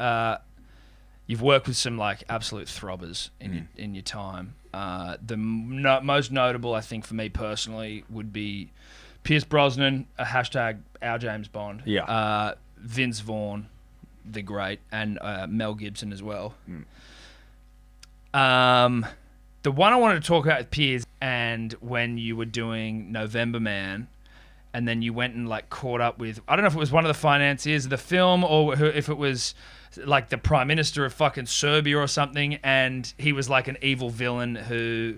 you've worked with some like absolute throbbers in your time. The most notable, I think, for me personally, would be Pierce Brosnan, hashtag our James Bond. Yeah. Vince Vaughn, the great, and Mel Gibson as well. The one I wanted to talk about with Pierce, and when you were doing November Man, and then you went and like caught up with, I don't know if it was one of the financiers of the film or if it was like the Prime Minister of fucking Serbia or something, and he was like an evil villain who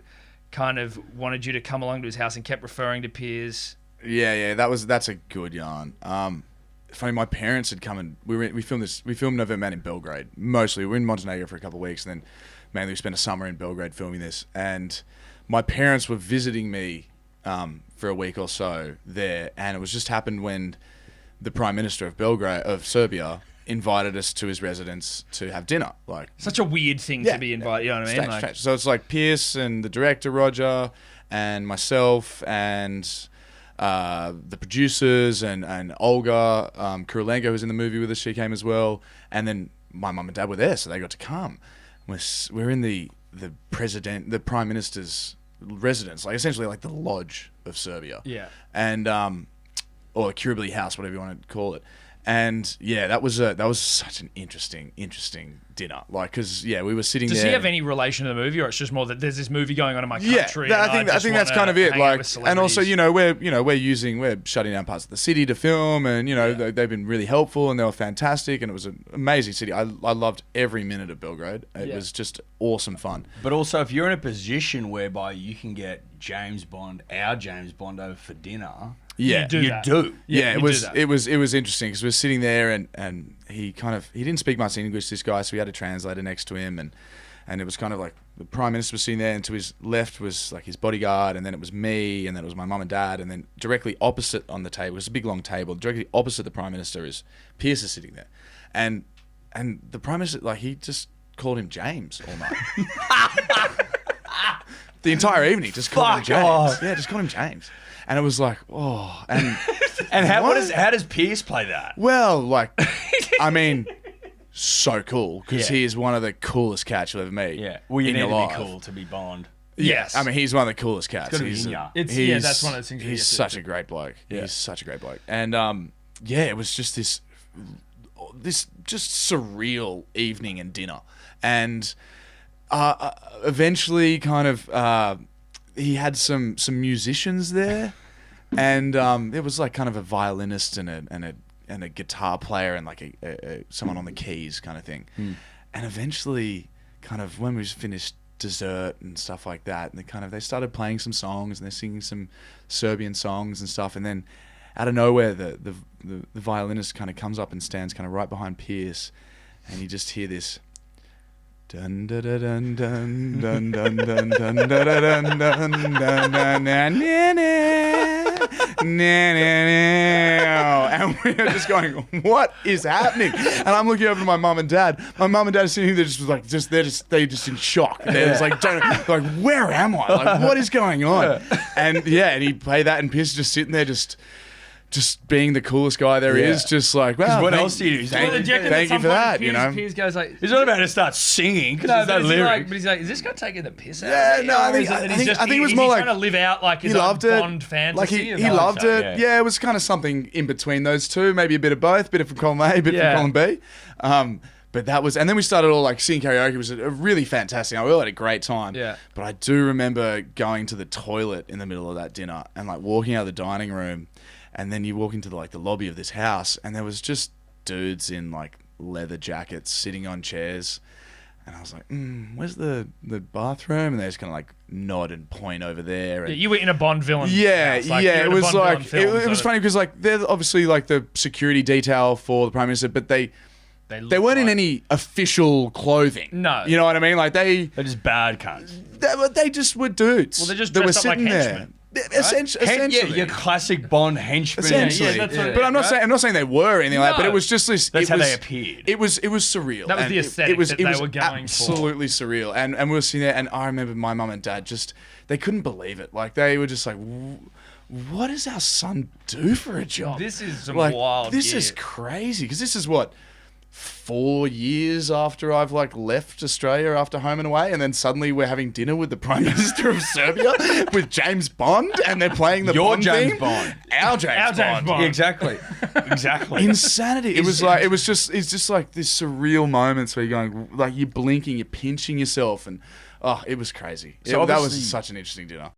kind of wanted you to come along to his house and kept referring to Piers. Yeah, that's a good yarn. Funny, my parents had come and we filmed November Man in Belgrade. Mostly, we were in Montenegro for a couple of weeks, and then mainly we spent a summer in Belgrade filming this. And my parents were visiting me for a week or so there, and it was just happened when the Prime Minister of Serbia invited us to his residence to have dinner. Like, such a weird thing to be invited. You know what I mean? Strange. So it's like Pierce and the director Roger and myself and the producers and Olga Kurylenko, who's in the movie with us. She came as well, and then my mum and dad were there, so they got to come. We're in the Prime Minister's residence, like essentially like the lodge of Serbia. Yeah. And or the Kiribati house, whatever you want to call it. And yeah, that was such an interesting dinner. Like, because yeah, we were sitting there. Does he have any relation to the movie, or it's just more that there's this movie going on in my country? Yeah, I think that's kind of it. Like, and also, we're shutting down parts of the city to film, and they've been really helpful, and they were fantastic, and it was an amazing city. I loved every minute of Belgrade. It was just awesome fun. But also, if you're in a position whereby you can get our James Bond over for dinner. Yeah, you do. Yeah, it was interesting because we were sitting there and he didn't speak much English, this guy, so we had a translator next to him, and it was kind of like the Prime Minister was sitting there, and to his left was like his bodyguard, and then it was me, and then it was my mum and dad, and then directly opposite on the table, it was a big long table, directly opposite the Prime Minister is Pierce is sitting there, and the Prime Minister, like, he just called him James all night. The entire evening, just called him James. Off. Yeah, just called him James. And it was like, oh, and how does Pierce play that? Well, like, I mean, so cool because he is one of the coolest cats you'll ever meet. Yeah, well, you need to be cool to be Bond. Yes, I mean, he's one of the coolest cats. That's one of those things. He's such a great bloke. Yeah. He's such a great bloke, and it was just this just surreal evening and dinner, and eventually, kind of. He had some musicians there, and there was like kind of a violinist and a guitar player and like someone on the keys kind of thing. And eventually, kind of when we finished dessert and stuff like that, and they started playing some songs and they're singing some Serbian songs and stuff, and then out of nowhere the violinist kind of comes up and stands kind of right behind Pierce, and you just hear this. Dun dun dun dun dun dun dun dun dun dun dun and we're just going, what is happening? And I'm looking over to my mum and dad. My mum and dad are sitting there they're just in shock. They're just like, where am I? Like, what is going on? And he played that, and Pierce is just sitting there just being the coolest guy there is, just like, well, what else do you do? Thank you for that, Piers goes like, he's not about to start singing because there's no lyric. But he's like, is this guy taking the piss out? Yeah, of no, I think it was more like trying to live out like his own Bond fantasy. Like he loved it. Yeah, it was kind of something in between those two, maybe a bit of both, bit from column A, bit from column B. But that was, and then we started all like singing karaoke. It was a really fantastic. We all had a great time. Yeah. But I do remember going to the toilet in the middle of that dinner and like walking out of the dining room. And then you walk into the lobby of this house, and there was just dudes in like leather jackets sitting on chairs, and I was like, "Where's the bathroom?" And they just kind of like nod and point over there. And you were in a Bond villain. Yeah, house. It was like it was funny because like they're obviously like the security detail for the Prime Minister, but they weren't in any official clothing. No, you know what I mean? Like they're just bad cunts. They just were dudes. Well, they're just that were dressed up sitting like there. henchmen. Essentially, Yeah, your classic Bond henchman. Essentially, but I'm not saying they were anything like that. But it was just this. That's how they appeared. It was surreal. That was the aesthetic that they were going for. Absolutely surreal. And we were sitting there, and I remember my mum and dad they couldn't believe it. Like they were just like, what does our son do for a job? This is some wild. This is crazy because this is what 4 years after I've like left Australia after Home and Away, and then suddenly we're having dinner with the Prime Minister of Serbia with James Bond, and they're playing the Your Bond James theme. Bond. Our James Bond. Yeah, exactly. Exactly. Insanity. It's just like this surreal moments where you're going, like you're blinking, you're pinching yourself, and it was crazy. So That was obviously- such an interesting dinner.